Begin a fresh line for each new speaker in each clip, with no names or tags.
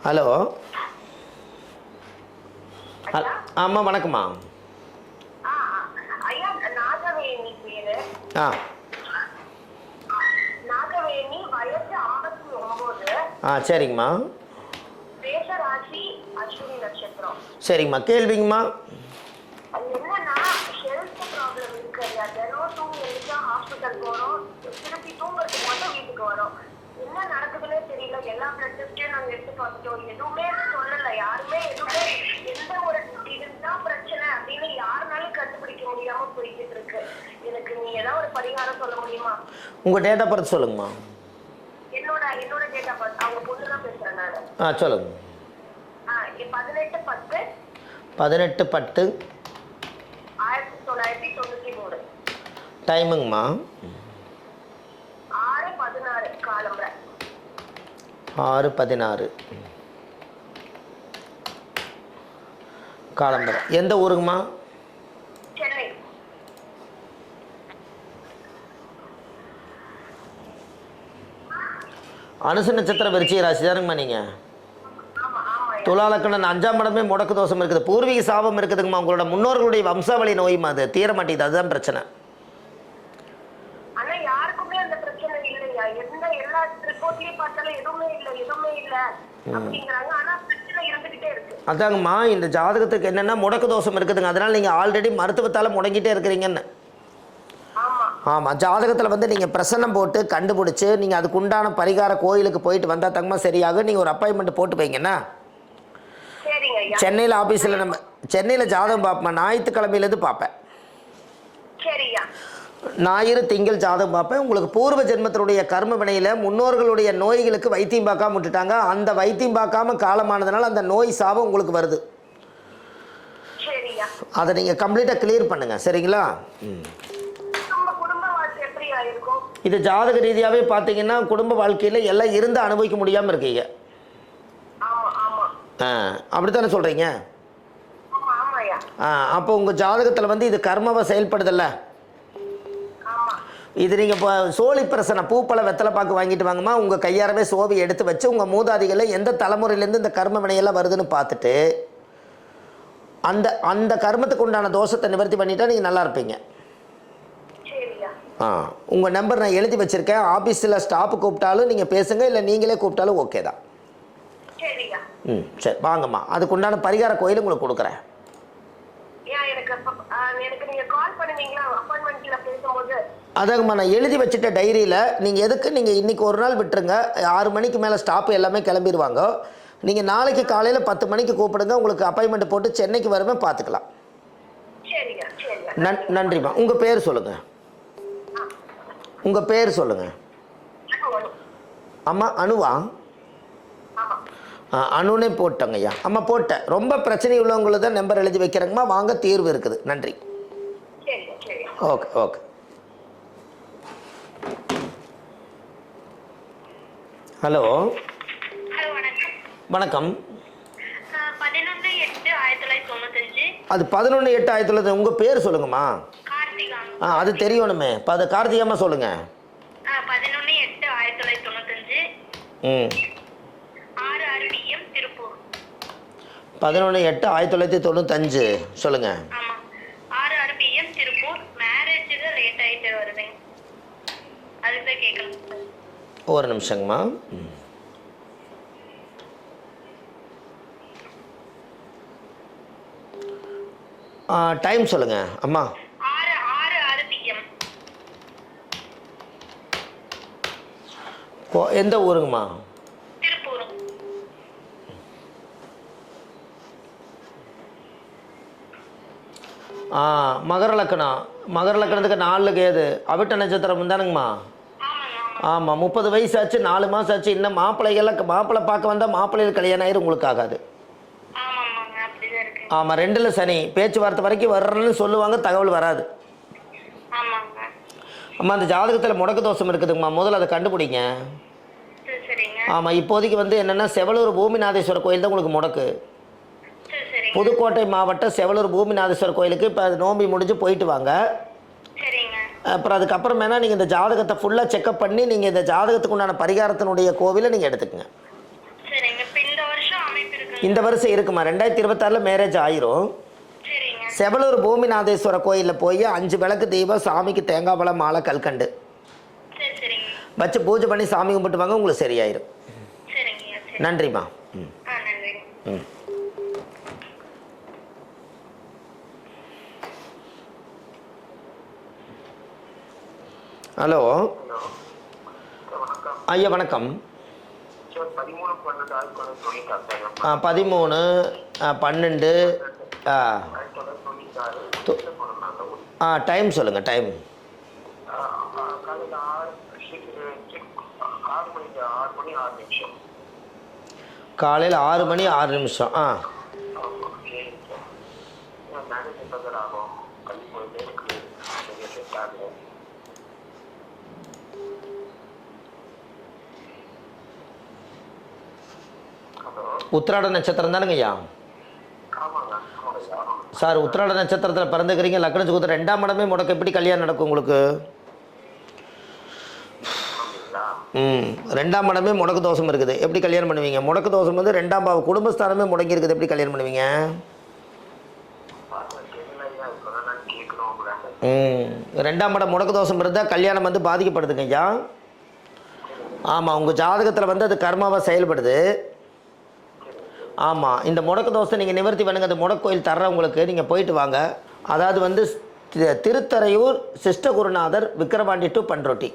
Hello. அம்மா வணக்கம்மா.
ஐயா நாகவேணி பேரு. நாகவேணி, வயசு 59.
சரிங்கம்மா.
மேஷராசி, அஸ்வினி நட்சத்திரம்.
சரிங்கம்மா, கேள்விங்கம்மா.
என்னன்னா ஹெல்த் ப்ராப்ளம் இருக்கு ஐயா. தினம் தூங்கி எழுந்தா ஹாஸ்பிட்டல் போறோம், திருப்பி தூங்குறதுக்கு மட்டும் வீட்டுக்கு வரோம். என்ன நடக்குதுன்னே தெரியல. எல்லா பிளட் டெஸ்டையும் நாங்க எடுத்து பார்த்துட்டோம், எதுவுமே சொல்லல. யாருமே எதுவுமே எந்த ஒரு இதுதான் பிரச்சனை அப்படின்னு யாருனாலும் கண்டுபிடிக்க முடியாம போய்கிட்டு இருக்கு. எனக்கு நீங்க ஏதாவது ஒரு பரிகாரம் சொல்ல முடியுமா?
உங்க டேட் ஆஃப் பர்த் சொல்லுங்கம்மா.
என்னோட டேட் ஆஃப் பர்த். அவங்க பொண்ணு தான் பேசுறேன் நானு.
சொல்லுங்க.
18/10
18/10
1993.
டைமுங்கம்மா
6:16 காலம்பரை.
6:16 காலம்பரை. எந்த ஊருங்கம்மா?
சென்னை.
அனுச நட்சத்திரம் விருச்சிக ராசி தானுங்கம்மா நீங்கள்? துலாலக்கணன் 5ஆம் இடமே முடக்கு தோஷம் இருக்குது, பூர்வீக சாபம் இருக்குதுங்கம்மா. உங்களோட முன்னோர்களுடைய வம்சாவளி நோயுமா, அது தீர மாட்டேங்குது, அதுதான் பிரச்சனை.
யாருக்குமே அந்த பிரச்சனை இல்லையா? எல்லா ரிப்போர்ட்லயும் பார்த்தாலும் எதுவுமே இல்ல அப்படிங்கறாங்க. ஆனா பிரச்சனை இருந்துகிட்டே இருக்கு.
அதாங்கம்மா, இந்த ஜாதகத்துக்கு என்னன்னா முடக்கு தோஷம் இருக்குதுங்க. அதனால நீங்க ஆல்ரெடி மருத்துவத்தால முடங்கிட்டே இருக்கிறீங்கன்னு. ஆமாம், ஜாதகத்தில் வந்து நீங்கள் பிரசன்னம் போட்டு கண்டுபிடிச்சி நீங்கள் அதுக்கு உண்டான பரிகார கோயிலுக்கு போயிட்டு வந்தால் தங்கமா சரியாக. நீங்கள் ஒரு அப்பாயின்மெண்ட் போட்டு வைங்கண்ணா. சென்னையில் ஆஃபீஸில் நம்ம சென்னையில் ஜாதகம் பார்ப்பேன். ஞாயிற்றுக்கிழமையிலேருந்து பார்ப்பேன். ஞாயிறு திங்கள் ஜாதகம் பார்ப்பேன். உங்களுக்கு பூர்வ ஜென்மத்தினுடைய கர்ம வினையில் முன்னோர்களுடைய நோய்களுக்கு வைத்தியம் பார்க்காம விட்டுட்டாங்க. அந்த வைத்தியம் பார்க்காம காலமானதுனால அந்த நோய் சாபம் உங்களுக்கு வருது. அதை நீங்கள் கம்ப்ளீட்டாக கிளியர் பண்ணுங்கள், சரிங்களா? இது ஜாதக ரீதியாகவே பார்த்தீங்கன்னா குடும்ப வாழ்க்கையில் எல்லாம் இருந்து அனுபவிக்க முடியாமல் இருக்கீங்க. அப்படித்தானே சொல்கிறீங்க? அப்போ உங்கள் ஜாதகத்தில் வந்து இது கர்மவை செயல்படுதல்ல. இது நீங்கள் இப்போ சோழி பிரசனை பூப்பழ வெத்தலை பாக்கு வாங்கிட்டு வாங்கம்மா. உங்கள் கையாரவே சோவி எடுத்து வச்சு உங்கள் மூதாதிகளில் எந்த தலைமுறையிலேருந்து இந்த கர்ம வினையெல்லாம் வருதுன்னு பார்த்துட்டு அந்த அந்த கர்மத்துக்கு உண்டான தோஷத்தை நிவர்த்தி பண்ணிட்டா நீங்கள் நல்லா இருப்பீங்க. உங்கள் நம்பர் நான் எழுதி வச்சுருக்கேன். ஆஃபீஸில் ஸ்டாஃப் கூப்பிட்டாலும் நீங்கள் பேசுங்க, இல்லை நீங்களே கூப்பிட்டாலும் ஓகே தான். சரி வாங்கம்மா, அதுக்கு உண்டான பரிகார கோயில் உங்களுக்கு கொடுக்குறேன். அதாங்கம்மா, நான் எழுதி வச்சுட்ட டைரியில் நீங்கள் எதுக்கு நீங்கள் இன்றைக்கி ஒரு நாள் விட்டுருங்க. 6 மணிக்கு மேலே ஸ்டாஃப் எல்லாமே கிளம்பிடுவாங்க. நீங்கள் நாளைக்கு காலையில் 10 மணிக்கு கூப்பிடுங்க. உங்களுக்கு அப்பாயின்மெண்ட் போட்டு சென்னைக்கு வருவேன், பார்த்துக்கலாம். நன்றிம்மா. உங்கள் பேர் சொல்லுங்கள். உங்கள் பேர் சொல்லுங்கள். அம்மா அனுவா? அனுனே போட்டங்க ஐயா. அம்மா போட்டேன். ரொம்ப பிரச்சனை உள்ளவங்களுக்கு தான் நம்பர் எழுதி வைக்கிறேங்கம்மா. வாங்க, தீர்வு இருக்குது. நன்றி. Okay okay. ஹலோ வணக்கம். அது 11/8/1995. உங்கள் பேர் சொல்லுங்கம்மா. அது தெரியணுமே. கார்த்திகாமா சொல்லுங்க.
11/8/1995.
11/8/1995 சொல்லுங்க.
6 PM திருப்பூர். மேரேஜ் லேட் ஆயிட்டு வருது, அதுக்கு கேட்கலாம்.
ஒரு நிமிஷங்கம்மா. டைம் சொல்லுங்க அம்மா.
6 PM.
எந்த ஊருங்கம்மா?
திருப்பூர்.
மகர லக்கணம். மகர லக்கணத்துக்கு 4 கேது. அவிட்ட நட்சத்திரம் தானுங்கம்மா? ஆமாம். 30 வயசு ஆச்சு, 4 மாதம் ஆச்சு. இன்னும் மாப்பிள்ளை பார்க்க வந்தால் மாப்பிள்ளைகள் கல்யாணம் ஆயிரும், உங்களுக்கு ஆகாது. ஆமாம், 2ல் சனி. பேச்சுவார்த்தை வரைக்கும் வர்றேன்னு சொல்லுவாங்க, தகவல் வராது. அம்மா, அந்த ஜாதகத்தில் முடக்கு தோஷம் இருக்குதுங்கம்மா. முதல்ல அதை கண்டுபிடிங்க. ஆமாம், இப்போதைக்கு வந்து என்னென்னா செவலூர் பூமிநாதேஸ்வரர் கோயில் தான் உங்களுக்கு முடக்கு. புதுக்கோட்டை மாவட்டம் செவலூர் பூமிநாதேஸ்வரர் கோயிலுக்கு இப்போ அது நோம்பி முடிஞ்சு போயிட்டு வாங்க. அப்புறம் அதுக்கப்புறம் வேணால் நீங்கள் இந்த ஜாதகத்தை ஃபுல்லாக செக்அப் பண்ணி நீங்கள் இந்த ஜாதகத்துக்கு உண்டான பரிகாரத்தினுடைய கோவிலை நீங்கள் எடுத்துக்கங்க.
இந்த வருஷம்
இந்த வருஷம் இருக்குமா, 2026 மேரேஜ் ஆயிரும்.
சரிங்க.
செவலூர் பூமிநாதேஸ்வர கோயிலில் போய் 5 விளக்கு தீபம், சாமிக்கு தேங்காய் பழம் மாலை கல்கண்டு
சரி சரிங்க.
வச்சு பூஜை பண்ணி சாமி கும்பிட்டு வாங்க, உங்களுக்கு சரியாயிரும்.
சரிங்க. சரி.
நன்றிம்மா. ம்
நன்றிங்க.
ம் ஹலோ ஐயா வணக்கம். 13 12 டைம் சொல்லுங்கள். டைம் காலையில் 6 மணி 6 நிமிஷம். உத்திராட நட்சத்திரம் தானுங்க ஐயா? சார், உத்திராட நட்சத்திரத்தில் பிறந்துக்கிறீங்க, லக்னத்துக்கு உத்திர 2ஆம் இடமே முடக்க, எப்படி கல்யாணம் நடக்கும் உங்களுக்கு? 2ஆம் இடமே முடக்கு தோஷம் இருக்குது, எப்படி கல்யாணம் பண்ணுவீங்க? முடக்கு தோஷம் வந்து 2ஆம் பாவம் குடும்பஸ்தானமே முடங்கி இருக்குது, எப்படி கல்யாணம் பண்ணுவீங்க? 2ஆம் இடம் முடக்கு தோஷம் இருந்தால் கல்யாணம் வந்து பாதிக்கப்படுதுங்க ஐயா. ஆமாம், உங்கள் ஜாதகத்தில் வந்து அது கர்மாவாக செயல்படுது. ஆமாம், இந்த முடக்கு தோஷத்தை நீங்கள் நிவர்த்தி பண்ணுங்க. அந்த முடக்கு கோயில் தர்றவங்களுக்கு நீங்கள் போயிட்டு வாங்க. அதாவது வந்து திருத்தரையூர் சிஷ்டகுருநாதர், விக்கிரவாண்டி டு பண்ருட்டி.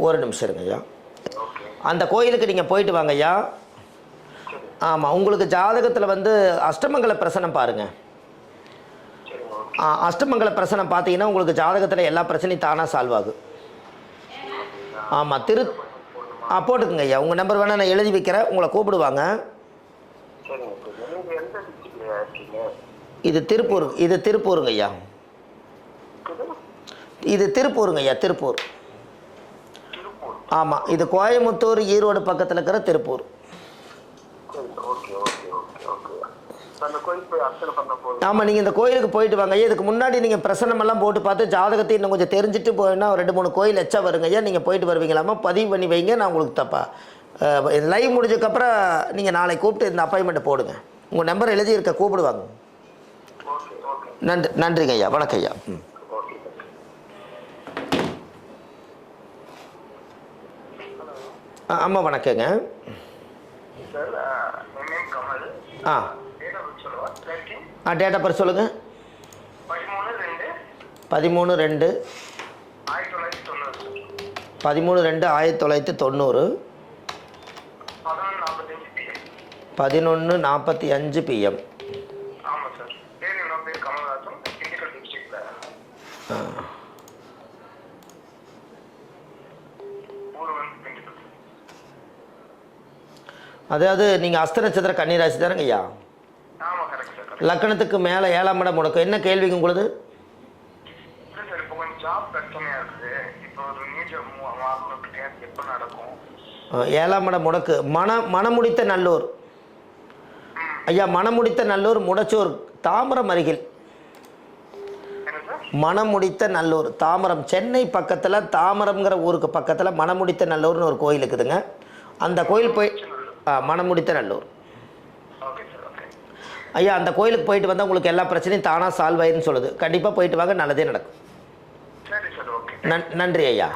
ஒரு நிமிஷம் இருங்க ஐயா. அந்த கோயிலுக்கு நீங்கள் போயிட்டு வாங்க ஐயா. ஆமாம், உங்களுக்கு ஜாதகத்தில் வந்து அஷ்டமங்கல பிரசனம் பாருங்கள். அஷ்டமங்கல பிரசனம் பார்த்தீங்கன்னா உங்களுக்கு ஜாதகத்தில் எல்லா பிரச்சனையும் தானாக சால்வ் ஆகும். ஆமாம், போட்டுக்குங்க ஐயா. உங்கள் நம்பர் வேணால் நான் எழுதி வைக்கிறேன், உங்களை கூப்பிடுவாங்க. இது திருப்பூர், இது திருப்பூருங்க ஐயா. இது திருப்பூருங்க ஐயா, திருப்பூர். ஆமாம், இது கோயம்புத்தூர் ஈரோடு பக்கத்தில் இருக்கிற திருப்பூர். ஆமாம், நீங்கள் இந்த கோயிலுக்கு போயிட்டு வாங்க ஐயா. இதுக்கு முன்னாடி நீங்கள் பிரசனமெல்லாம் போட்டு பார்த்து ஜாதகத்தை இன்னும் கொஞ்சம் தெரிஞ்சுட்டு போயின்னா 2-3 கோயில் எச்சா வருங்க ஐயா. நீங்கள் போயிட்டு வருவீங்களாமா, பதிவு பண்ணி வைங்க. நான் உங்களுக்கு லைவ் முடிஞ்சதுக்கப்புறம் நீங்கள் நாளைக்கு கூப்பிட்டு இந்த அப்பாயின்மெண்ட்டை போடுங்க. உங்கள் நம்பர் எழுதியிருக்க, கூப்பிடுவாங்க. நன்றிங்க ஐயா. வணக்கம் ஐயா. ஆமாம், வணக்கங்க. டேட் ஆஃப் பர்த் சொல்லுங்கள். 13/2/1990. 13/2/1990. 11:45 PM. அதாவது நீங்கள் அஸ்த நட்சத்திர கன்னிராசி தானங்க ஐயா? லக்கணத்துக்கு மேலே 7ஆம் இடம் முடக்கம். என்ன கேள்விங்க உங்களுது? 7ஆம் இடம் முடக்கு. மனமுடித்த நல்லூர் ஐயா. மனமுடித்த நல்லூர், முடச்சூர், தாம்பரம் அருகில். மனமுடித்த நல்லூர், தாம்பரம், சென்னை பக்கத்தில் தாம்பரம்ங்கிற ஊருக்கு பக்கத்தில் மனமுடித்த நல்லூர்னு ஒரு கோயில் இருக்குதுங்க. அந்த கோயில் போய் மனமுடித்த நல்லூர் ஐயா. அந்த கோயிலுக்கு போயிட்டு வந்தால் உங்களுக்கு எல்லா பிரச்சனையும் தானாக சால்வ் ஆயிருன்னு சொல்லுது. கண்டிப்பாக போயிட்டு வாங்க, நல்லதே நடக்கும். நன்றி ஐயா.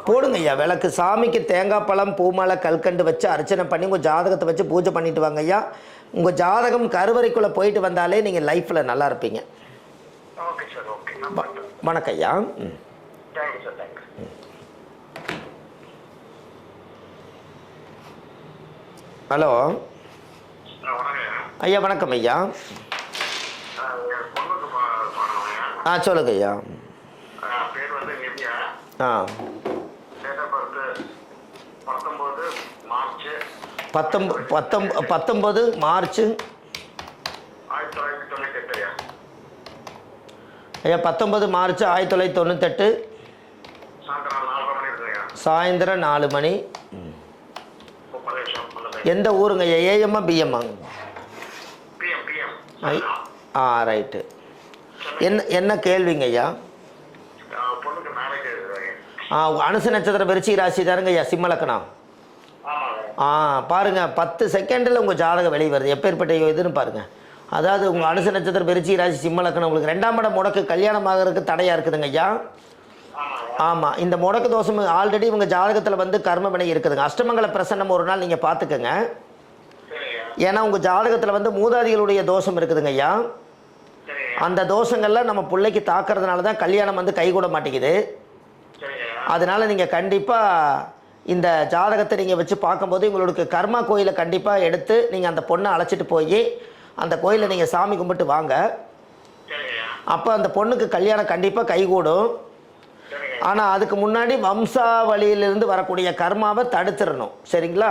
போடுங்க ஐயா விளக்கு. சாமிக்கு தேங்காய் பழம், பூமாலை, கல்கண்டு வச்சு அர்ச்சனை பண்ணி உங்கள் ஜாதகத்தை வச்சு பூஜை பண்ணிட்டு வாங்க ஐயா. உங்கள் ஜாதகம் கருவறைக்குள்ளே போயிட்டு வந்தாலே நீங்கள் லைஃப்பில் நல்லா இருப்பீங்க. வணக்கம் ஐயா. ஹலோ ஐயா. வணக்கம் ஐயா. சொல்லுங்க ஐயா. ஆ 19 மார்ச் ஐயா. 19 மார்ச் 1998 சாயந்தரம் 4 மணி. எந்த ஊருங்க ஐயா? ஏஎம்மா பிஎம்மாங்க? ரைட்டு. என்ன கேள்விங்க ஐயா? அனுச நட்சத்திரம் விருச்சிக ராசி தானுங்க ஐயா, சிம்ம லக்னம். பாருங்க 10 செகண்டில் உங்கள் ஜாதகம் வெளியே வருது. எப்பேற்பட்ட இதுன்னு பாருங்க. அதாவது உங்கள் அனுச நட்சத்திரம் விருச்சிக ராசி சிம்ம லக்னம், உங்களுக்கு 2ஆம் இடம் முடக்கு, கல்யாணம் ஆகிறதுக்கு தடையாக இருக்குதுங்க ஐயா. ஆமாம், இந்த முடக்கு தோஷம் ஆல்ரெடி உங்கள் ஜாதகத்தில் வந்து கர்ம வினை இருக்குதுங்க. அஷ்டமங்கல பிரசன்னம் ஒரு நாள் நீங்கள் பார்த்துக்கோங்க. ஏன்னா உங்கள் ஜாதகத்தில் வந்து மூதாதிகளுடைய தோஷம் இருக்குதுங்க ஐயா. அந்த தோஷங்கள்லாம் நம்ம பிள்ளைக்கு தாக்குறதுனால தான் கல்யாணம் வந்து கைகூட மாட்டேங்குது. அதனால் நீங்கள் கண்டிப்பாக இந்த ஜாதகத்தை நீங்கள் வச்சு பார்க்கும்போது உங்களுக்கு கர்மா கோயிலை கண்டிப்பாக எடுத்து நீங்கள் அந்த பொண்ணை அழைச்சிட்டு போய் அந்த கோயிலை நீங்கள் சாமி கும்பிட்டு வாங்க. அப்போ அந்த பொண்ணுக்கு கல்யாணம் கண்டிப்பாக கைகூடும். ஆனால் அதுக்கு முன்னாடி வம்சாவளியிலிருந்து வரக்கூடிய கர்மாவை தடுத்துடணும். சரிங்களா?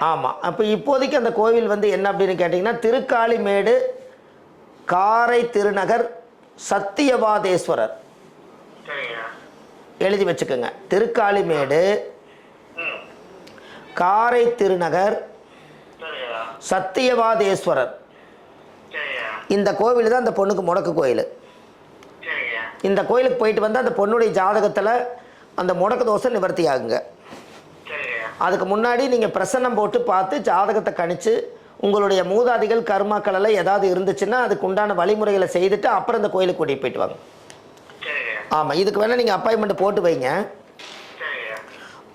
ஆமாம். அப்போ இப்போதைக்கு அந்த கோவில் வந்து என்ன அப்படின்னு கேட்டிங்கன்னா, திருக்காளிமேடு காரை திருநகர் சத்தியவாதேஸ்வரர். எழுதி வச்சுக்கோங்க. திருக்காளிமேடு காரை திருநகர் சத்தியவாதேஸ்வரர். இந்த கோவில் தான் அந்த பொண்ணுக்கு முடக்கு கோயில். இந்த கோயிலுக்கு போயிட்டு வந்து அந்த பொண்ணுடைய ஜாதகத்தில் அந்த முடக்கு தோஷம் நிவர்த்தி ஆகுங்க. அதுக்கு முன்னாடி நீங்கள் பிரசன்னம் போட்டு பார்த்து ஜாதகத்தை கணிச்சு உங்களுடைய மூதாதிகள் கர்மாக்கள் எல்லாம் ஏதாவது இருந்துச்சுன்னா அதுக்கு உண்டான வழிமுறைகளை செய்துட்டு அப்புறம் இந்த கோயிலுக்கு கூட்டிகிட்டு போயிட்டு வாங்க. ஆமாம், இதுக்கு வேணால் நீங்கள் அப்பாயின்மெண்ட் போட்டு வைங்க.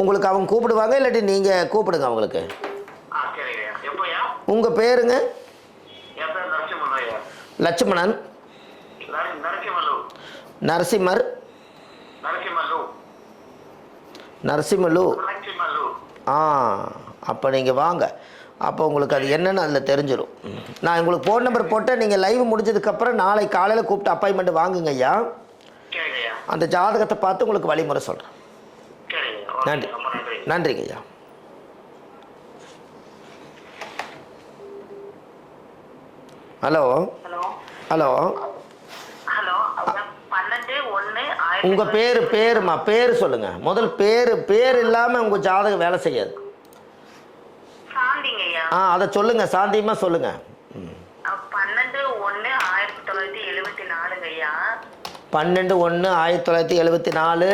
உங்களுக்கு அவங்க கூப்பிடுவாங்க, இல்லாட்டி நீங்கள் கூப்பிடுங்க அவங்களுக்கு. உங்கள் பேருங்க? லட்சுமணன். நரசிம்மர். நரசிம்மலு. அப்போ நீங்கள் வாங்க. அப்போ உங்களுக்கு அது என்னென்னு அதில் தெரிஞ்சிடும். நான் உங்களுக்கு ஃபோன் நம்பர் போட்டேன். நீங்கள் லைவ் முடிஞ்சதுக்கப்புறம் நாளை காலையில் கூப்பிட்டு அப்பாயின்மெண்ட் வாங்குங்க ஐயா. அந்த ஜாதகத்தை பார்த்து உங்களுக்கு வழிமுறை சொல்கிறேன். நன்றி. நன்றிங்க ஐயா. Hello hello. உங்கள் பேருமா பேர் சொல்லுங்கள். முதல் பேர் இல்லாமல் உங்கள் ஜாதகம் வேலை செய்யாது. அதை சொல்லுங்கள், சாந்தியமாக சொல்லுங்கள். 12/1/1974.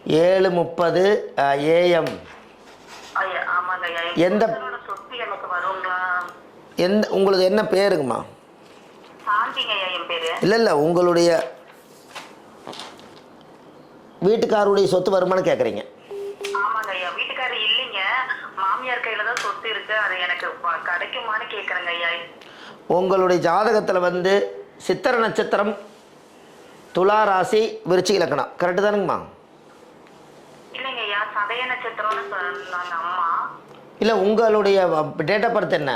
7:30 AM. எந்த உங்களுக்கு என்ன பேருங்கம்மா? இல்லை உங்களுடைய வீட்டுக்காரருடைய சொத்து வருமானு கேட்குறீங்க? உங்களுடைய ஜாதகத்தில் வந்து சித்திர நட்சத்திரம், துலா ராசி, விருச்சிக லக்னம், கரெக்டு தானுங்கம்மா? இல்லை, உங்களுடைய டேட் ஆஃப் பர்த் என்ன?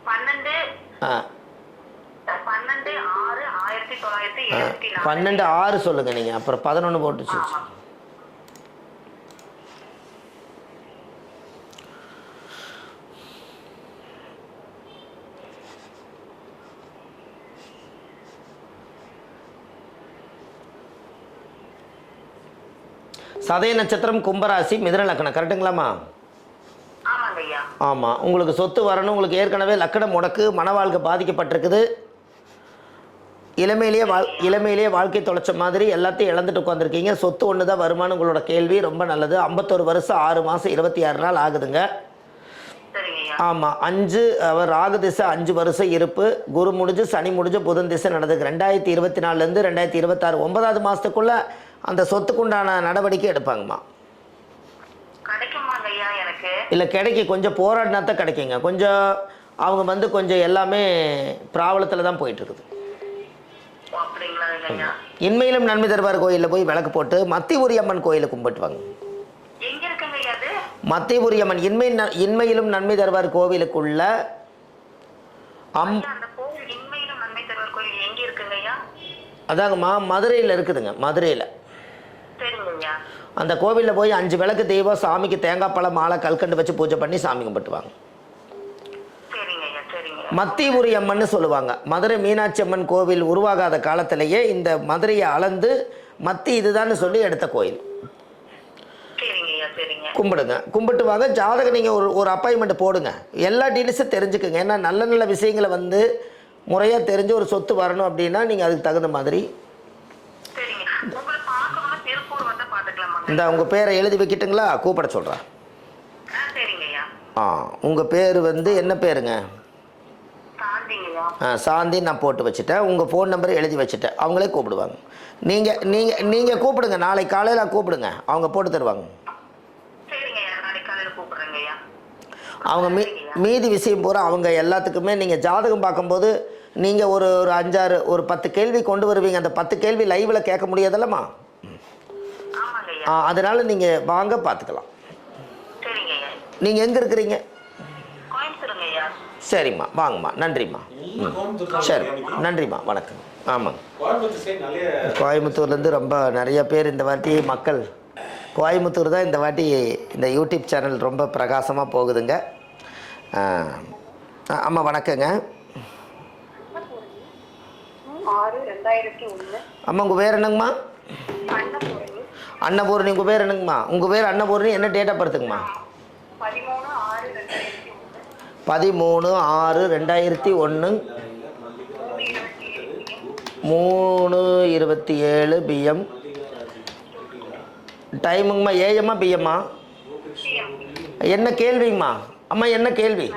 12/6 சொல்லுங்க நீங்க. அப்புறம் 11 போட்டுச்சு. சதய நட்சத்திரம், கும்பராசி, மிதுன லக்னம், கரெக்டுங்களாம்மா? ஆமாம். உங்களுக்கு சொத்து வரணும். உங்களுக்கு ஏற்கனவே லக்கணம் முடக்கு, மன வாழ்க்கை பாதிக்கப்பட்டிருக்குது. இளமையிலேயே வாழ்க்கை தொலைச்ச மாதிரி எல்லாத்தையும் இழந்துட்டு உட்காந்துருக்கீங்க. சொத்து ஒன்று தான் வருமானம் உங்களோட கேள்வி. ரொம்ப நல்லது. 51 வருஷம் 6 மாதம் 26 நாள் ஆகுதுங்க. ஆமாம். 5 அவர் ராகு திசை 5 வருஷம் இருப்பு. குரு முடிஞ்சு சனி முடிஞ்சு புதன் திசை நடந்துக்கு 2024 2026 9வது மாதத்துக்குள்ளே அந்த சொத்துக்குண்டான நடவடிக்கை எடுப்பாங்கம்மா. இல்லை கிடைக்கும். கொஞ்சம் போராடினா தான் கிடைக்குங்க. கொஞ்சம் அவங்க வந்து கொஞ்சம் எல்லாமே ப்ராப்ளத்தில் தான் போயிட்டுருக்குது. இன்மையிலும் நன்மை தருவார் கோயிலில் போய் விளக்கு போட்டு மத்திபுரி அம்மன் கோயிலை கும்பிட்டு வாங்க. மத்திபுரி அம்மன் இன்மையிலும் நன்மை தருவார் கோவிலுக்குள்ள அதாங்கம்மா மதுரையில் இருக்குதுங்க. மதுரையில் அந்த கோவிலில் போய் 5 விளக்கு தெய்வம் சாமிக்கு தேங்காய் பழம் மாலை கல்கண்டு வச்சு பூஜை பண்ணி சாமி கும்பிட்டுவாங்க. மத்திபுரி அம்மன் சொல்லுவாங்க. மதுரை மீனாட்சி அம்மன் கோவில் உருவாகாத காலத்திலேயே இந்த மதுரையை அளந்து மத்தி இதுதான் சொல்லி எடுத்த கோயில்.
சரிங்க.
கும்பிடுங்க, கும்பிட்டு வாங்க. ஜாதகம் நீங்கள் ஒரு அப்பாயின்மெண்ட் போடுங்க. எல்லா டீட்டெயில்ஸும் தெரிஞ்சுக்குங்க. ஏன்னா நல்ல நல்ல விஷயங்களை வந்து முறையாக தெரிஞ்சு ஒரு சொத்து வரணும் அப்படின்னா நீங்கள் அதுக்கு தகுந்த மாதிரி.
சரிங்க. உங்களை பார்க்கணும்னா திருப்பூர் வந்தா பார்த்துக்கலாமாங்க?
இந்த உங்கள் பேரை எழுதி வைக்கிட்டுங்களா? கூப்பிட சொல்கிறேன்.
சரிங்கய்யா.
உங்கள் பேர் வந்து என்ன பேருங்க?
சாந்திங்கய்யா.
சாந்தி நான் போட்டு வச்சுட்டேன். உங்கள் ஃபோன் நம்பரை எழுதி வச்சுட்டேன். அவங்களே கூப்பிடுவாங்க. நீங்கள் நீங்கள் நீங்கள் கூப்பிடுங்க. நாளைக்கு காலையில் கூப்பிடுங்க, அவங்க போட்டு தருவாங்க.
சரிங்கய்யா, நாளைக்கு காலையில் கூப்பிடுறேங்கய்யா.
அவங்க மீதி விஷயம் பூரா அவங்க எல்லாத்துக்குமே நீங்கள் ஜாதகம் பார்க்கும்போது நீங்கள் ஒரு 5-6 ஒரு 10 கேள்வி கொண்டு வருவீங்க. அந்த 10 கேள்வி லைவில் கேட்க முடியாதல்லம்மா. அதனால் நீங்கள் வாங்க பார்த்துக்கலாம். நீங்கள் எங்கே இருக்கிறீங்க? சரிம்மா, வாங்கம்மா. நன்றிம்மா. சரி, நன்றிம்மா, வணக்கம். ஆமாங்க, கோயம்புத்தூர்லேருந்து ரொம்ப நிறைய பேர் இந்த வாட்டி மக்கள். கோயம்புத்தூர் தான் இந்த வாட்டி இந்த யூடியூப் சேனல் ரொம்ப பிரகாசமாக போகுதுங்க. அம்மா வணக்கங்க. அம்மா உங்கள் பேர் என்னங்கம்மா? அன்னபூர்ணி. உங்கள் பேர் என்னங்கம்மா? உங்கள் பேர் அன்னபூர்ணி. என்ன டேட் ஆஃப் பர்த்துங்கம்மா? 13/6/2001 3:27 PM. டைமுங்கம்மா ஏஎம்மா பிஎம்மா? என்ன கேள்விங்கம்மா? அம்மா என்ன கேள்வி?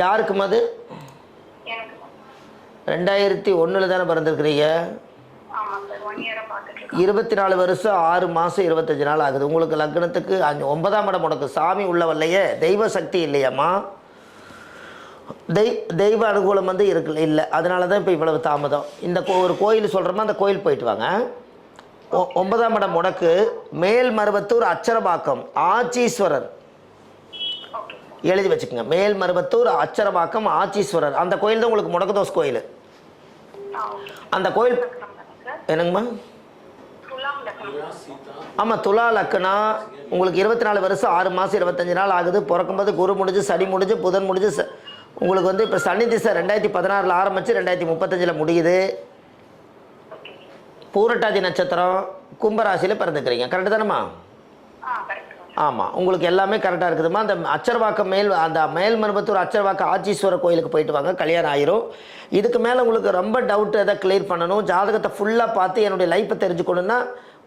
யாருக்குமா அது? 2001 தானே பிறந்திருக்கிறீங்க. 24 வருஷம் 6 மாதம் 25 நாள் ஆகுது. உங்களுக்கு லக்னத்துக்கு 9ஆம் இடம் உனக்கு சாமி உள்ளவல்லையே, தெய்வ சக்தி இல்லையாம்மா. தெய்வ அனுகூலம் வந்து இருக்கு இல்லை. அதனால தான் இப்போ இவ்வளவு தாமதம். இந்த ஒரு கோயில் சொல்கிறோமா, அந்த கோயில் போயிட்டு வாங்க. 9ஆம் இடம் முடக்கு, மேல்மருவத்தூர் அச்சரபாக்கம் ஆச்சீஸ்வரர். எழுதி வச்சுக்கோங்க. மேல்மருவத்தூர் அச்சரபாக்கம் ஆச்சீஸ்வரர். அந்த கோயில் தான் உங்களுக்கு முடக்குதோஸ் கோயில். அந்த கோயில் என்னங்கம்மா? ஆமாம், துலா லக்னா. உங்களுக்கு 24 வருஷம் 6 மாதம் 25 நாள் ஆகுது. பிறக்கும்போது குரு முடிஞ்சு, சனி முடிஞ்சு, புதன் முடிஞ்சு. உங்களுக்கு வந்து இப்போ சனி திசை 2016 ஆரம்பித்து 2035 முடியுது. பூரட்டாதி நட்சத்திரம், கும்பராசியில் பிறந்துக்கிறீங்க. கரெக்டு தானேம்மா? ஆமாம், உங்களுக்கு எல்லாமே கரெக்டாக இருக்குதுமா. அந்த அச்சரவாக்கம் அந்த மேல்மருவத்தூர் அச்சரவாக்கம் ஆச்சீஸ்வரர் கோயிலுக்கு போயிட்டு வாங்க, கல்யாணம் ஆயிரும். இதுக்கு மேலே உங்களுக்கு ரொம்ப டவுட் எதை கிளியர் பண்ணணும், ஜாதகத்தை ஃபுல்லாக பார்த்து என்னுடைய லைஃப்பை தெரிஞ்சுக்கணுன்னா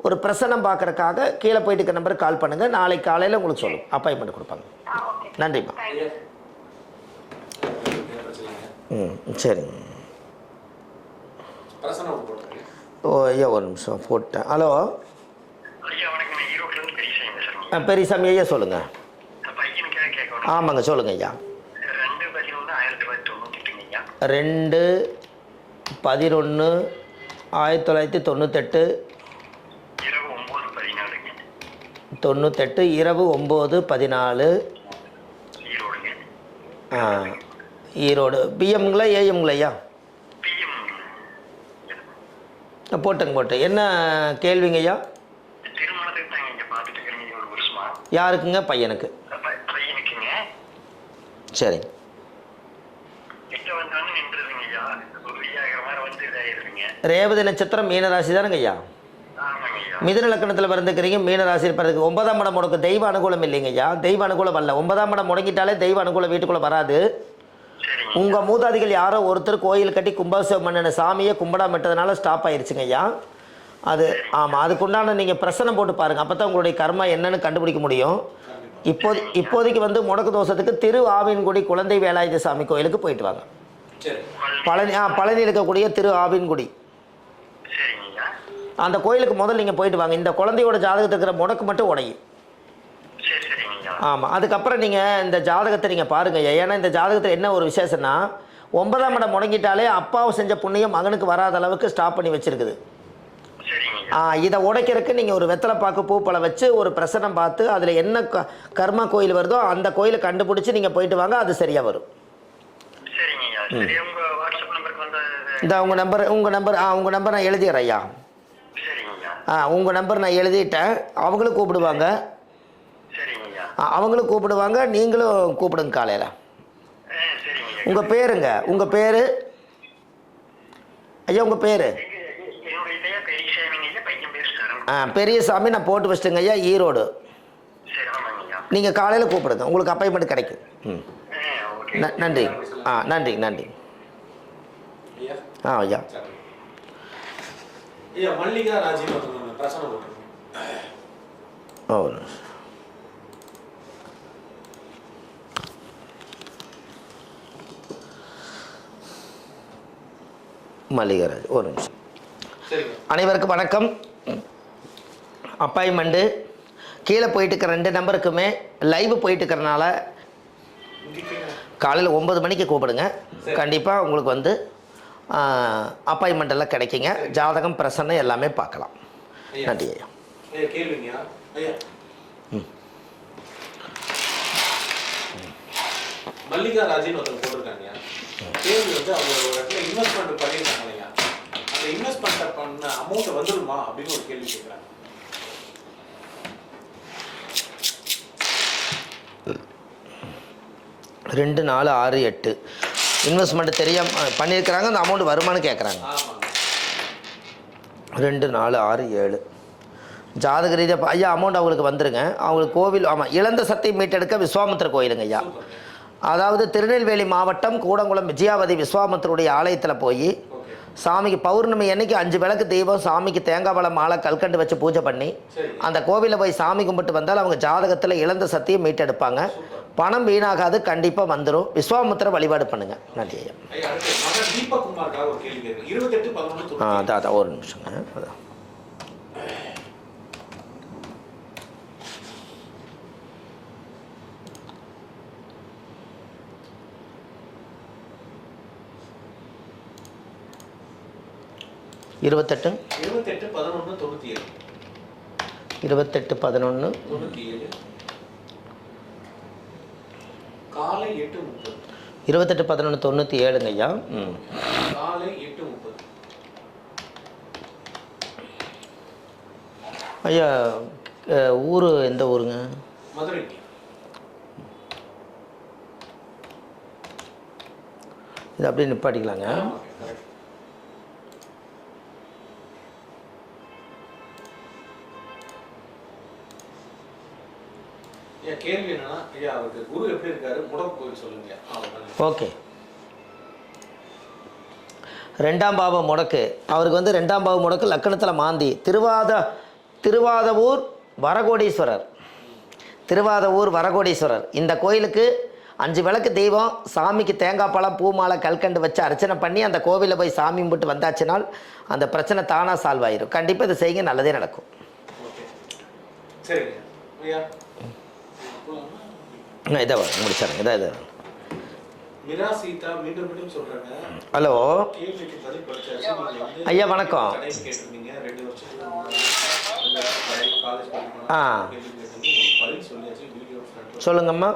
ஒரு பிரசனம் பார்க்குறக்காக கீழே போயிட்டு இருக்க நம்பருக்கு கால் பண்ணுங்கள். நாளைக்கு காலையில் உங்களுக்கு சொல்லுங்கள், அப்பாயின்மெண்ட் கொடுப்பாங்க. நன்றிம்மா. சரிங்க. ஓ ஐயா, ஒரு நிமிஷம் போட்டேன். ஹலோ, பெரியசாமி ஐயா சொல்லுங்கள். ஆமாங்க, சொல்லுங்கள் ஐயா. 2/11/1998 98 இரவு 9:14 ஈரோடு. பிஎம்ங்களா ஏஎம்ங்களா ஐயா? போட்டுங்க. என்ன கேள்விங்க ஐயா? யாருக்குங்க? பையனுக்கு. சரி. ரேவதி நட்சத்திரம் மீனராசி தானுங்க ஐயா? மிதுன லக்கணத்தில் பிறந்துக்கிறீங்க, மீனராசியில் பிறகு 9ஆம் இடம் முடக்கு. தெய்வ அனுகூலம் இல்லைங்க ஐயா, தெய்வ அனுகூலம் வரல. 9ஆம் இடம் முடங்கிட்டாலே தெய்வ அனுகூலம் வீட்டுக்குள்ளே வராது. உங்கள் மூதாதிகள் யாரோ ஒருத்தர் கோயில் கட்டி கும்பாபிஷேகம் பண்ணின சாமியை கும்பிடாமட்டதுனால ஸ்டாப் ஆயிடுச்சுங்க ஐயா. அது ஆமாம், அதுக்குண்டான நீங்கள் பிரசனம் போட்டு பாருங்கள். அப்போ தான் உங்களுடைய கர்மா என்னன்னு கண்டுபிடிக்க முடியும். இப்போதைக்கு வந்து முடக்கு தோஷத்துக்கு திரு ஆவின்குடி குழந்தை வேலாயுத சாமி கோயிலுக்கு போயிட்டு வாங்க. பழனி இருக்கக்கூடிய திரு ஆவின்குடி அந்த கோயிலுக்கு முதல்ல நீங்கள் போயிட்டு வாங்க. இந்த குழந்தையோட ஜாதகத்துக்கு இருக்கிற முடக்கு மட்டும் உடையும். ஆமாம், அதுக்கப்புறம் நீங்கள் இந்த ஜாதகத்தை நீங்கள் பாருங்கள். ஏன்னா இந்த ஜாதகத்தில் என்ன ஒரு விசேஷம்னா, 9ஆம் இடம் முடங்கிட்டாலே அப்பாவை செஞ்ச புண்ணியம் மகனுக்கு வராத அளவுக்கு ஸ்டாப் பண்ணி வச்சுருக்குது. இதை உடைக்கிறதுக்கு நீங்கள் ஒரு வெத்தலைப்பாக்கு பூப்பழை வச்சு ஒரு பிரசனம் பார்த்து அதில் என்ன கர்மா கோயில் வருதோ அந்த கோயிலை கண்டுபிடிச்சி நீங்கள் போயிட்டு வாங்க, அது சரியாக வரும். இந்த உங்கள் நம்பர் நான் எழுதிடுறேன் ஐயா. உங்கள் நம்பர் நான் எழுதிட்டேன். அவங்களும் கூப்பிடுவாங்க. நீங்களும் கூப்பிடுங்க காலையில். உங்கள் பேருங்க? உங்கள் பேர் ஐயா? உங்கள் பேர்? பெரியசாமி நான் போட்டு வச்சிட்டுங்க ஐயா, ஈரோடு.
சரி, ஆமாங்க ஐயா.
நீங்கள் காலையில் கூப்பிடுங்க, உங்களுக்கு அப்பாயின்மெண்ட் கிடைக்கும். ம்,
ஓகே.
நன்றி. நன்றி நன்றி.
ஐயா
ஐயா
ஐயா மல்லிகா ராஜின்னு ஒருத்தவங்க பிரச்சனை போட்டுருக்கோம்.
மல்லிகராஜ், ஒரு நிமிஷம்.
சரிங்க.
அனைவருக்கும் வணக்கம். அப்பாயின்மெண்ட்டு கீழே போயிட்டு இருக்கிற 2 நம்பருக்குமே லைவ் போயிட்டு இருக்கிறனால காலையில் 9 மணிக்கு கூப்பிடுங்க. கண்டிப்பாக உங்களுக்கு வந்து அப்பாயின்மெண்ட் எல்லாம் கிடைக்குங்க. ஜாதகம், பிரசன்னம் எல்லாமே பார்க்கலாம். நன்றி ஐயா.
ஐயா கேளுங்கய்யா. ஐயா மல்லிகா ராஜின்னு ஒருத்தவங்க போட்டிருக்காங்க. கேள்வி வந்து அவங்க ஒரு இடத்துல இன்வெஸ்ட்மெண்ட் பண்ணியிருக்காங்க இல்லையா, அந்த இன்வெஸ்ட்மெண்ட் பண்ண அமௌண்ட் வந்துடுமா அப்படின்னு ஒரு கேள்வி கேட்குறாங்க.
2, 4, 6, 8 இன்வெஸ்ட்மெண்ட் தெரியாமல் பண்ணியிருக்கிறாங்க. அந்த அமௌண்ட் வருமானு கேட்குறாங்க. 2, 4, 6, 7 ஜாதக ரீதியாக ஐயா அமௌண்ட் அவங்களுக்கு வந்துருங்க. அவங்களுக்கு கோவில், ஆமாம், இழந்த சக்தி மீட்டெடுக்க விஸ்வாமித்திர கோயிலுங்க ஐயா. அதாவது திருநெல்வேலி மாவட்டம் கூடங்குளம் விஜயாவதி விஸ்வாமித்திரருடைய ஆலயத்தில் போய் சாமிக்கு பௌர்ணமி அன்னைக்கு 5 விளக்கு தெய்வம், சாமிக்கு தேங்காய் பழம் மாலை கல்கண்டு வச்சு பூஜை பண்ணி அந்த கோவிலில் போய் சாமி கும்பிட்டு வந்தால் அவங்க ஜாதகத்தில் இழந்த சக்தியை மீட்டெடுப்பாங்க. பணம் வீணாகாது, கண்டிப்பாக வந்துடும். விஸ்வாமித்திர வழிபாடு பண்ணுங்க. நன்றி ஐயா. அதான் ஒரு நிமிஷங்க. அதான் 28 11 97
காலை 8:30
28 11 97ங்க ஐயா.
காலை 8:30
ஐயா. ஊர் எந்த ஊருங்க?
மதுரை.
இது அப்படியே நிப்பாட்டிக்கலாங்க.
கேள்வி என்னன்னா ஐயா, அவருக்கு குரு எப்படி இருக்காரு, முடக்கு கோயில் சொல்லுங்க.
ஓகே. 2ஆம் பாவம் முடக்கு. அவருக்கு வந்து 2ஆம் பாவம் முடக்கு, லக்கணத்தில் மாந்தி. திருவாதவூர் வரகோடீஸ்வரர். திருவாதவூர் வரகோடீஸ்வரர். இந்த கோயிலுக்கு 5 விளக்கு தெய்வம், சாமிக்கு தேங்காய் பழம் பூ மாலை கல்கண்டு வச்சு அர்ச்சனை பண்ணி அந்த கோவிலில் போய் சாமி கும்பிட்டு வந்தாச்சுனால் அந்த பிரச்சனை தானாக சால்வ் ஆயிரும். கண்டிப்பாக இதை செய்யுங்க, நல்லதே நடக்கும்.
சரிங்க ஐயா.
இதை முடிச்சாருங்க. இதை ஹலோ ஐயா, வணக்கம். சொல்லுங்கம்மா.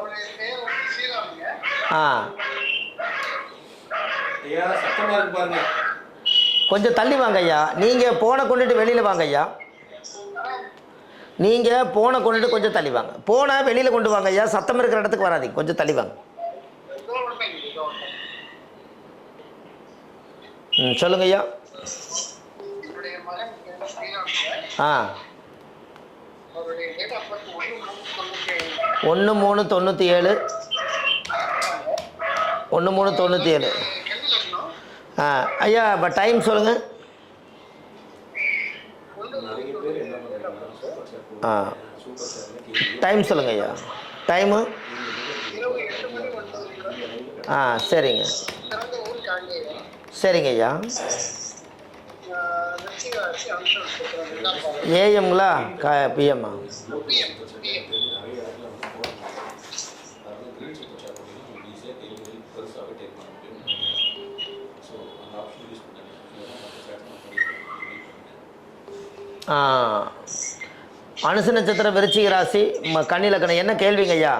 கொஞ்சம் தள்ளி வாங்க ஐயா. நீங்கள் போனை கொண்டுட்டு வெளியில் வாங்க ஐயா. நீங்கள் போனை கொண்டுட்டு கொஞ்சம் தள்ளி வாங்க. போனை வெளியில் கொண்டு வாங்க ஐயா. சத்தம் இருக்கிற இடத்துக்கு வராதீங்க, கொஞ்சம் தள்ளி வாங்க. சொல்லுங்க ஐயா. 1/3/97 1/3/97. ஐயா இப்போ டைம் சொல்லுங்கள். டைம் சொல்லுங்க ஐயா. டைமு சரிங்க. சரிங்க ஐயா. ஏஎம்ங்களா பிஎம்மா? அனுச நட்சத்திரம், விருச்சிக ராசி, கன்னி லக்னம். என்ன கேள்விங்க ஐயா?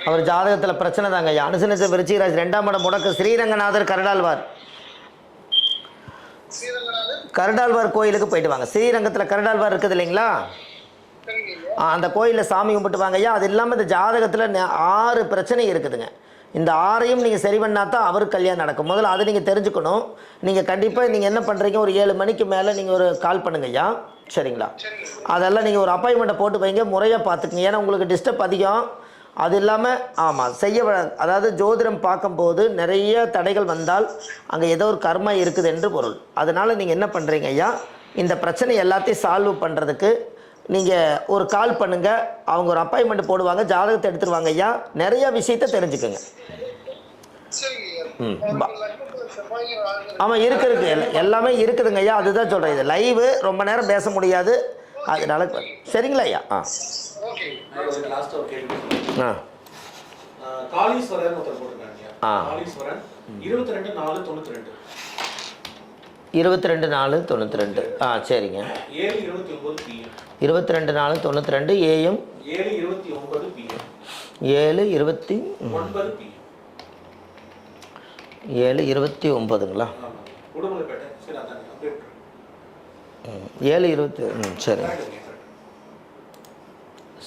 அவர் ஜாதகத்தில் பிரச்சனை தாங்க ஐயா. அனுச நட்சத்திரம், விருச்சிக ராசி, 2ஆம் இடம் முடக்கு. ஸ்ரீரங்கநாதர் கருடாழ்வார். கருடாழ்வார் கோயிலுக்கு போயிட்டு வாங்க. ஸ்ரீரங்கத்தில் கருடாழ்வார் இருக்குது இல்லைங்களா? அந்த கோயிலில் சாமி கும்பிட்டு வாங்க ஐயா. அது இல்லாமல் இந்த ஜாதகத்தில் 6 பிரச்சனை இருக்குதுங்க. இந்த 6ஐயும் நீங்கள் சரி பண்ணால் தான் அவருக்கு கல்யாணம் நடக்கும். முதல்ல அதை நீங்கள் தெரிஞ்சுக்கணும். நீங்கள் கண்டிப்பாக நீங்கள் என்ன பண்ணுறீங்க, ஒரு 7 மணிக்கு மேலே நீங்கள் ஒரு கால் பண்ணுங்க ஐயா. சரிங்களா? அதெல்லாம் நீங்கள் ஒரு அப்பாயின்மெண்ட்டை போட்டு வைங்க, முறையாக பார்த்துக்குங்க. ஏன்னா உங்களுக்கு டிஸ்டர்ப் அதிகம். அது இல்லாமல் ஆமாம் அதாவது ஜோதிடம் பார்க்கும்போது நிறைய தடைகள் வந்தால் அங்கே ஏதோ ஒரு கர்மா இருக்குது என்று பொருள். அதனால் நீங்கள் என்ன பண்ணுறீங்க ஐயா, இந்த பிரச்சனை எல்லாத்தையும் சால்வ் பண்ணுறதுக்கு நீங்கள் ஒரு கால் பண்ணுங்கள். அவங்க ஒரு அப்பாயின்மெண்ட் போடுவாங்க, ஜாதகத்தை எடுத்துருவாங்க ஐயா. நிறைய விஷயத்தை தெரிஞ்சுக்கோங்க. ஆமாம் இருக்கு எல்லாமே இருக்குதுங்க ஐயா. அதுதான் சொல்கிறேன். இது லைவு, ரொம்ப நேரம் பேச முடியாது, அதனால சரிங்களா ஐயா?
காளீஸ்வரன் ஒருத்தர் போட்டிருக்காங்க. காளீஸ்வரன் 22/4/92.
22/4/92. சரிங்க.
7:29 PM.
22/4/92 AM.
7:29 PM.
7:29
PM.
7:29ங்களா?
Udumalaipettai. சரி அதான் அப்டேட்.
7:20. சரி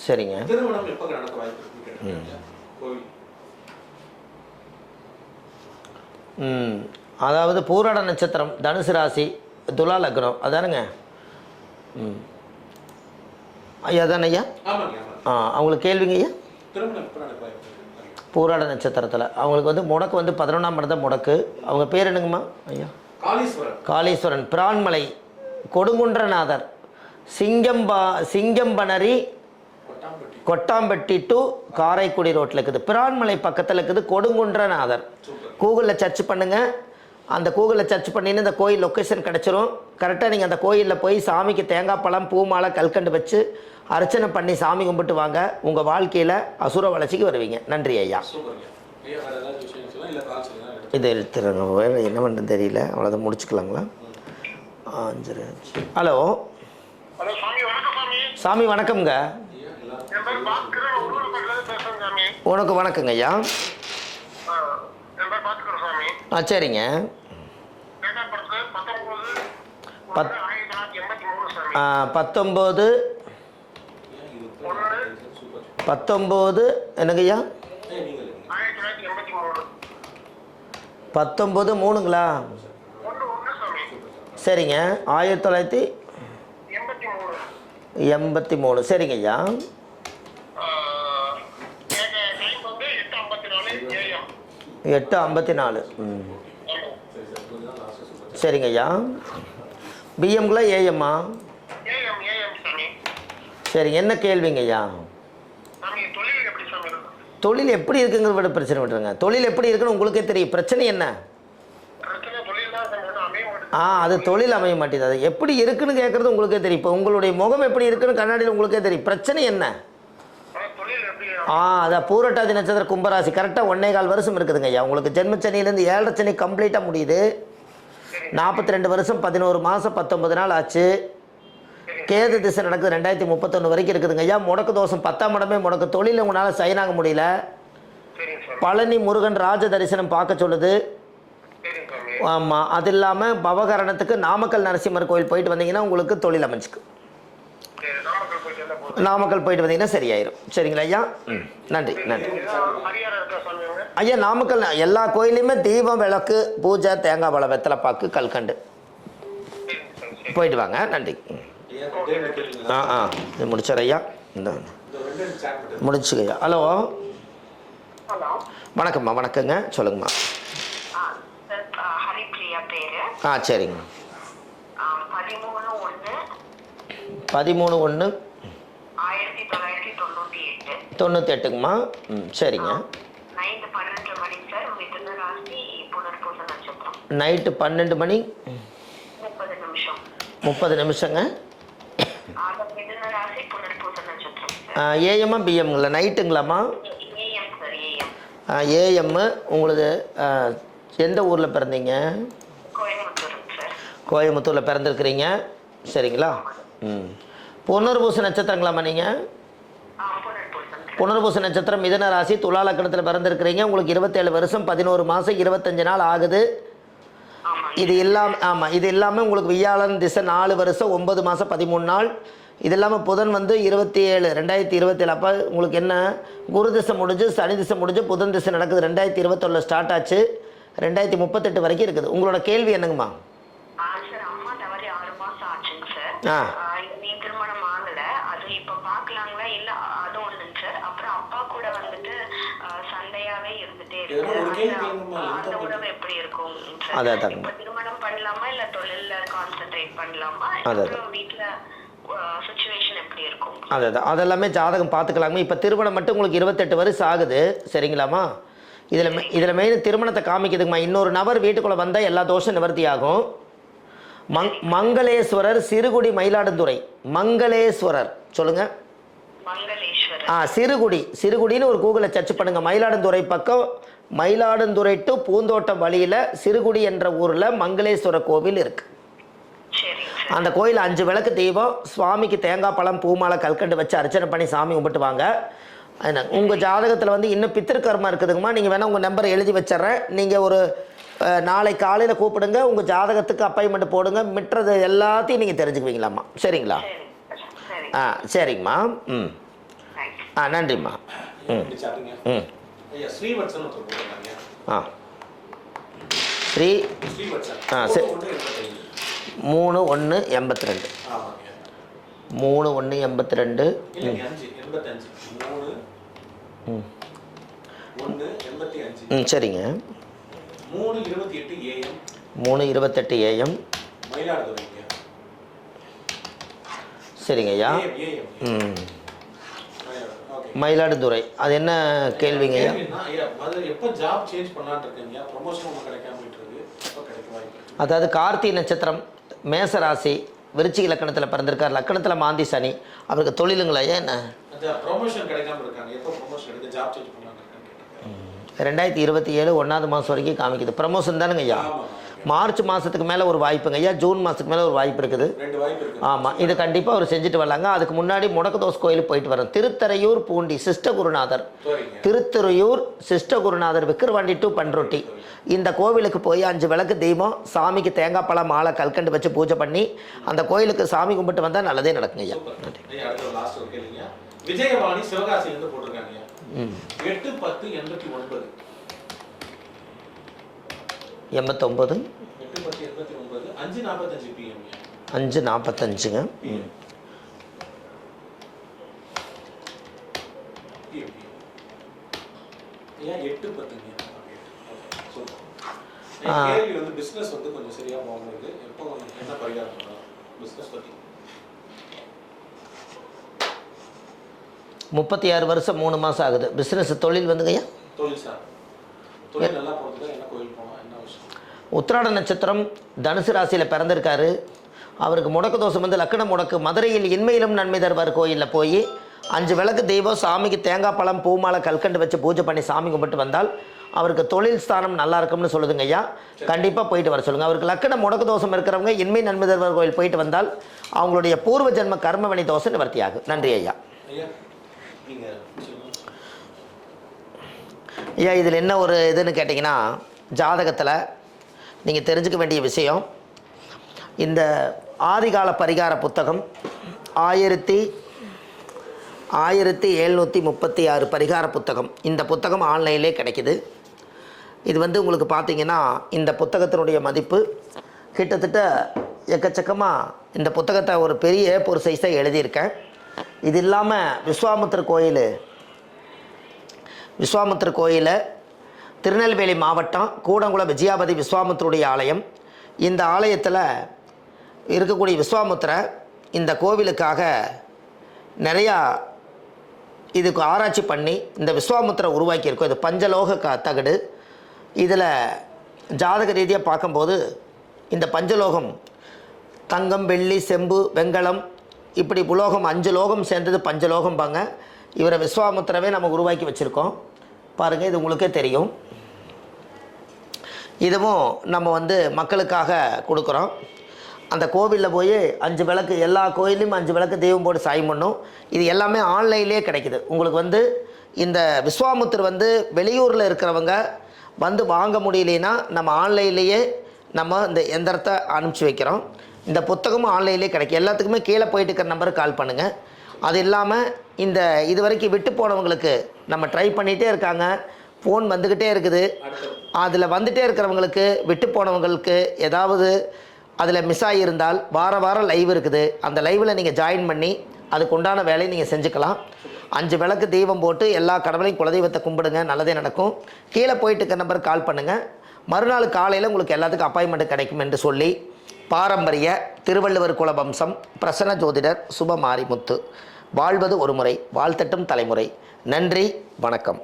சரிங்க.
திருமணம் எப்போ நடக்க வாய்ப்பு இருக்குன்னு கோவில்.
அதாவது பூராட நட்சத்திரம், தனுசு ராசி, துலா லக்னம், அதானுங்க? ஐயா தானே ஐயா? அவங்களுக்கு கேள்விங்க ஐயா.
திருமணம் எப்போ நடக்க வாய்ப்பு?
பூராட நட்சத்திரத்தில் அவங்களுக்கு வந்து முடக்கு வந்து 11ஆம் இடம் தான் முடக்கு. அவங்க பேர் என்னங்கம்மா ஐயா? காளீஸ்வரன். பிரான்மலை, கொடுங்குன்றநாதர், சிங்கம்பனரி, கொட்டாம்பட்டி டு காரைக்குடி ரோட்டில் இருக்குது. பிரான்மலை பக்கத்தில் இருக்குது கொடுங்குன்றநாதர். கூகுளில் சர்ச் பண்ணுங்கள். அந்த கூகுளில் சர்ச் பண்ணின்னு இந்த கோயில் லொக்கேஷன் கிடச்சிரும். கரெக்டாக நீங்கள் அந்த கோயிலில் போய் சாமிக்கு தேங்காய் பழம், பூ மாலை, கல்கண்டு வச்சு அர்ச்சனை பண்ணி சாமி கும்பிட்டு வாங்க. உங்கள் வாழ்க்கையில் அசுர வளர்ச்சிக்கு வருவீங்க. நன்றி ஐயா. இதை எடுத்துருங்க. வேறு என்ன பண்ணுறது தெரியல. அவ்வளோதான், முடிச்சுக்கலாங்களா? சரி. ஹலோ சாமி வணக்கம்ங்க. உனக்கு வணக்கங்க ஐயா. சரிங்க. 19 என்னங்க ஐயா? 19/3ங்களா? சரிங்க. 1983. சரிங்க ஐயா. 8:54. சரிங்க ஐயா. பிஎம்ங்களா ஏஎம்மா? சரி, என்ன கேள்விங்க ஐயா? தொழில் எப்படி இருக்குங்கிறத விட பிரச்சனை விட்டுருங்க. தொழில் எப்படி இருக்குன்னு உங்களுக்கே தெரியும். பிரச்சனை என்ன? அது தொழில் அமைய மாட்டேது. அது எப்படி இருக்குன்னு கேட்குறது உங்களுக்கே தெரியும். இப்போ உங்களுடைய முகம் எப்படி இருக்குன்னு கண்ணாடியில் உங்களுக்கே தெரியும். பிரச்சனை என்ன? அதான் பூரட்டாதி நட்சத்திரம் கும்பராசி. கரெக்டாக 1.25 வருஷம் இருக்குதுங்க ஐயா. உங்களுக்கு ஜென்மச்சனியிலேருந்து 7.5 சனி கம்ப்ளீட்டாக முடியுது. 42 வருஷம் 11 மாதம் 19 நாள் ஆச்சு. கேது திசை நடக்குது 2031 வரைக்கும் இருக்குதுங்க ஐயா. முடக்கு தோஷம் 10ஆம் இடமே முடக்கு. தொழில் உங்களால் சைன் ஆக முடியல. பழனி முருகன் ராஜ தரிசனம் பார்க்க சொல்லுது. ஆமாம். அது இல்லாமல் பவகரணத்துக்கு நாமக்கல் நரசிம்மர் கோயில் போயிட்டு வந்தீங்கன்னா உங்களுக்கு தொழில் அமைச்சுக்கு. நாமக்கல் போயிட்டு வந்தீங்கன்னா சரியாயிரும். சரிங்களா ஐயா? நன்றி நன்றி ஐயா. நாமக்கல் எல்லா கோயிலையுமே தீபம், விளக்கு, பூஜை, தேங்காய் பழம், வெத்தலை பாக்கு, கல்கண்டு போயிட்டு வாங்க. நன்றி. இது முடிச்சார் ஐயா. இந்த முடிச்சுக்க ஐயா. ஹலோ வணக்கம்மா. வணக்கங்க, சொல்லுங்கம்மா. சரிங்க. 13/1/1998ங்கம்மா. சரிங்க. Night 12 money 30 நிமிஷங்க. ஏஎம்மா பிஎம்ங்களா? நைட்டுங்களாம்மா? ஏஎம்மு. உங்களது எந்த ஊரில் பிறந்தீங்க? கோயம்புத்தூரில் பிறந்திருக்கிறீங்க. சரிங்களா? புனர்பூச நட்சத்திரங்களாம்மா நீங்கள்? புனர்பூச நட்சத்திரம் மிதுன ராசி, துலா லக்னத்தில் பிறந்திருக்கிறீங்க. உங்களுக்கு 27 வருஷம் 11 மாதம் 25 நாள் ஆகுது. இது இல்லாமல் இது இல்லாமல் உங்களுக்கு வியாழன் திசை 4 வருஷம் 9 மாதம் 13 நாள். இது இல்லாமல் புதன் வந்து 27 2027 அப்போ உங்களுக்கு என்ன குரு திசை முடிஞ்சு சனி திசை முடிஞ்சு புதன் திசை நடக்குது 2021 ஸ்டார்ட் ஆச்சு 2038 வரைக்கும் இருக்குது. உங்களோட கேள்வி என்னங்கம்மா?
சார் அம்மா தவறி 6 மாசம் ஆச்சுங்க சார்.
ஆ
நீ திருமணம் ஆகல, அது இப்ப பாக்கலாங்களா இல்ல அது ஒண்ணுங்க சார். அப்புறம் அப்பா கூட வந்துட்டு சண்டையாவே இருந்துட்டே இருக்கு. அந்த உறவு எப்படி இருக்கும் சார்? இப்ப திருமணம் பண்ணலாமா இல்ல தொழில்ல கான்சென்ட்ரேட் பண்ணலாமா? அப்புறம் வீட்டுல சிச்சுவேஷன் எப்படி இருக்கும்?
அதெல்லாமே ஜாதகம் பார்த்துக்கலாமா. இப்போ திருமணம் மட்டும் உங்களுக்கு 28 வருஷம் ஆகுது சரிங்களாம்மா. இதில் மெயின் திருமணத்தை காமிக்குதுங்கம்மா. இன்னொரு நபர் வீட்டுக்குள்ளே வந்தால் எல்லா தோஷம் நிவர்த்தி ஆகும். மங்களேஸ்வரர் சிறுகுடி மயிலாடுதுறை. மங்களேஸ்வரர் சொல்லுங்க. சிறுகுடின்னு ஒரு கூகுளில் சர்ச் பண்ணுங்க. மயிலாடுதுறை பக்கம் மயிலாடுதுறை டு பூந்தோட்டம் வழியில் சிறுகுடி என்ற ஊரில் மங்களேஸ்வரர் கோவில் இருக்கு. அந்த கோயில் 5 விளக்கு தெய்வம், சுவாமிக்கு தேங்காய் பழம் பூமாலை கல்கண்டு வச்சு அர்ச்சனை பண்ணி சாமி கும்பிட்டு வாங்க. உங்கள் ஜாதகத்தில் வந்து இன்னும் பித்திருக்கர்மா இருக்குதுங்கம்மா. நீங்கள் வேணால் உங்கள் நம்பரை எழுதி வச்சிட்றேன். நீங்கள் ஒரு நாளை காலையில் கூப்பிடுங்க, உங்கள் ஜாதகத்துக்கு அப்பாயின்மெண்ட் போடுங்க. மிட்டுறது எல்லாத்தையும் நீங்கள் தெரிஞ்சுக்குவீங்களாம்மா. சரிங்களா? சரிங்கம்மா. நன்றிம்மா. ஸ்ரீ 3182 3182 சரிங்க. 3:28 AM சரிங்க ஐயா. மயிலாடுதுறை. அது என்ன கேள்விங்க ஐயா? அதாவது கார்த்திகை நட்சத்திரம், மேசராசி, விருச்சிக லக்கணத்தில் பிறந்திருக்கார். லக்கணத்தில் மாந்தி சனி. அவருக்கு தொழிலுங்களா ஐயா என்ன? 2027 1ஆவது மாதம் வரைக்கும் காமிக்குது. ப்ரமோஷன் தானுங்க ஐயா. மார்ச் மாதத்துக்கு மேலே ஒரு வாய்ப்புங்க ஐயா. ஜூன் மாதத்துக்கு மேலே ஒரு வாய்ப்பு இருக்குது. ஆமாம், இது கண்டிப்பாக அவர் செஞ்சுட்டு வரலாங்க. அதுக்கு முன்னாடி முடக்கதோஸ் கோயிலுக்கு போயிட்டு வரோம். திருத்தரையூர் பூண்டி சிஸ்டகுருநாதர். திருத்துறையூர் சிஸ்டகுருநாதர் விக்கிரவாண்டி டு பண்ருட்டி. இந்த கோவிலுக்கு போய் 5 விளக்கு தெய்வம், சாமிக்கு தேங்காய் பழம் மாலை கல்கண்டு வச்சு பூஜை பண்ணி அந்த கோயிலுக்கு சாமி கும்பிட்டு வந்தால் நல்லதே நடக்குங்க ஐயா.
விஜயவாணி சிவகாசியிலிருந்து போட்டிருக்காங்க. 8/10/89
89
5:45 PM
5:45ங்க.
கேள்வி வந்து பிசினஸ் வந்து கொஞ்சம் சரியா போகுது. எப்போ என்ன பரிகாரம் பண்ணலாம் பிசினஸ் பத்தி?
36 வருஷம் 3 மாதம் ஆகுது. பிஸ்னஸ் தொழில் வந்துங்கய்யா.
தொழில் சார், தொழில் நல்லா போகிறதுக்கு என்ன கோயில் போனால் என்ன விஷயம்?
உத்திராட நட்சத்திரம், தனுசு ராசியில் பிறந்திருக்காரு. அவருக்கு முடக்கு தோஷம் வந்து லக்கண முடக்கு. மதுரையில் இன்மையிலும் நன்மை தருவார் கோயிலில் போய் 5 விளக்கு தெய்வம், சாமிக்கு தேங்காய் பழம் பூமாலை கல்கண்டு வச்சு பூஜை பண்ணி சாமி கும்பிட்டு வந்தால் அவருக்கு தொழில் ஸ்தானம் நல்லா இருக்கும்னு சொல்லுதுங்க ஐயா. கண்டிப்பாக போயிட்டு வர சொல்லுங்கள். அவருக்கு லக்கண முடக்கு தோஷம் இருக்கிறவங்க இன்மை நன்மை தருவார் கோயில் போயிட்டு வந்தால் அவங்களுடைய பூர்வ ஜென்ம கர்மவினை தோஷம் நிவர்த்தி ஆகும். நன்றி ஐயா. ஐயா, இதில் என்ன ஒரு இதுன்னு கேட்டிங்கன்னா, ஜாதகத்தில் நீங்கள் தெரிஞ்சுக்க வேண்டிய விஷயம், இந்த ஆதிகால பரிகார புத்தகம் 1736 பரிகார புத்தகம். இந்த புத்தகம் ஆன்லைன்லேயே கிடைக்கிது. இது வந்து உங்களுக்கு பார்த்தீங்கன்னா இந்த புத்தகத்தினுடைய மதிப்பு கிட்டத்தட்ட எக்கச்சக்கமாக. இந்த புத்தகத்தை ஒரு பெரிய ஒரு சைஸாக எழுதியிருக்கேன். இது இல்லாமல் விஸ்வாமுத்திர கோயில் திருநெல்வேலி மாவட்டம் கூடங்குளம் விஜயாபதி விஸ்வாமுத்திருடைய ஆலயம். இந்த ஆலயத்தில் இருக்கக்கூடிய விஸ்வாமுத்திர இந்த கோவிலுக்காக நிறையா இதுக்கு ஆராய்ச்சி பண்ணி இந்த விஸ்வாமுத்திர உருவாக்கியிருக்கோம். இது பஞ்சலோக தகடு. இதில் ஜாதக ரீதியாக பார்க்கும்போது இந்த பஞ்சலோகம் தங்கம், வெள்ளி, செம்பு, வெண்கலம், இப்படி உலோகம் 5 லோகம் சேர்ந்தது பஞ்சலோகம்பாங்க. இவரை விஸ்வாமுத்திரவே நம்ம உருவாக்கி வச்சுருக்கோம் பாருங்கள். இது உங்களுக்கே தெரியும். இதுவும் நம்ம வந்து மக்களுக்காக கொடுக்குறோம். அந்த கோவிலில் போய் 5 விளக்கு, எல்லா கோயிலையும் 5 விளக்கு தெய்வம் போட்டு சாயம் பண்ணும். இது எல்லாமே ஆன்லைன்லேயே கிடைக்குது. உங்களுக்கு வந்து இந்த விஸ்வாமுத்திர வந்து வெளியூரில் இருக்கிறவங்க வந்து வாங்க முடியலைன்னா நம்ம ஆன்லைன்லேயே நம்ம இந்த எந்திரத்தை அனுப்பிச்சி வைக்கிறோம். இந்த புத்தகமும் ஆன்லைன்லேயே கிடைக்கும். எல்லாத்துக்குமே கீழே போயிட்டு இருக்கிற நம்பருக்கு கால் பண்ணுங்கள். அது இல்லாமல் இது வரைக்கும் விட்டு போனவங்களுக்கு நம்ம ட்ரை பண்ணிகிட்டே இருக்காங்க, ஃபோன் வந்துக்கிட்டே இருக்குது. அதில் வந்துகிட்டே இருக்கிறவங்களுக்கு, விட்டு போனவங்களுக்கு ஏதாவது அதில் மிஸ் ஆகியிருந்தால் வாரம் லைவ் இருக்குது. அந்த லைவில் நீங்கள் ஜாயின் பண்ணி அதுக்கு உண்டான வேலையை நீங்கள் செஞ்சுக்கலாம். 5 விளக்கு தீபம் போட்டு எல்லா கடவுளையும் குலதெய்வத்தை கும்பிடுங்க, நல்லதே நடக்கும். கீழே போயிட்டு இருக்க நம்பருக்கு கால் பண்ணுங்கள். மறுநாள் காலையில் உங்களுக்கு எல்லாத்துக்கும் அப்பாயின்மெண்ட் கிடைக்கும் என்று சொல்லி, பாரம்பரிய திருவள்ளுவர் குலவம்சம் பிரசன்ன ஜோதிடர் சுப மாரிமுத்து. வாழ்வது ஒரு முறை, வாழ்த்தட்டும் தலைமுறை. நன்றி, வணக்கம்.